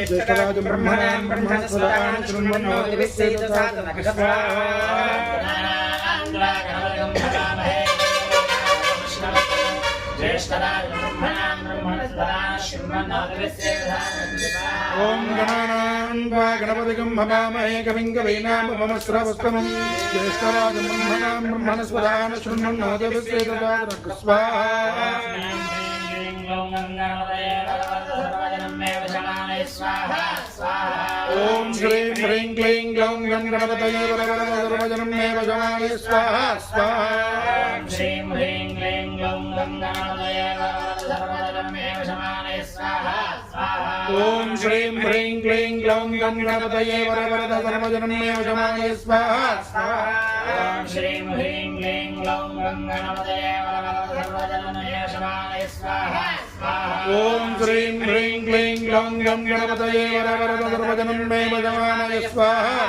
ज्येष्ठराजं ब्रह्मणां ब्रह्मणस्पदां शृण्वन्नोतिभिस्सेदसादनकस्वा ओम गणानां गणपतिं हवामहे कविं कवीनामुपमस्रवस्तमं ज्येष्ठराजं ब्रह्मणां ब्रह्मणस्पदां शृण्वन्नोतिभिस्सेदसादनकस्वा ओम श्रीं ह्रीं क्लीं ग्लौं गं गणपतये वरवरदर्वजनं मे वशमाने स्वाहा स्वाहा श्रीं ह्रीं क्लीं ग्लौं गं गणपतये वरवरदर्वजनं मे वशमाने स्वाहा स्वाहा ओम श्रीं ह्रीं क्लीं ग्लौं गं गणपतये वरवरदर्वजनं मे वशमाने स्वाहा स्वाहा ओम श्रीं ह्रीं क्लीं ग्लौं गं गणपतये वरवरदर्वजनं मे वशमाने स्वाहा ओम श्रीं ह्रीं क्लीं ग्लौं गं गणपतये वरवरदर्वजनं मे वशमाने स्वाहा।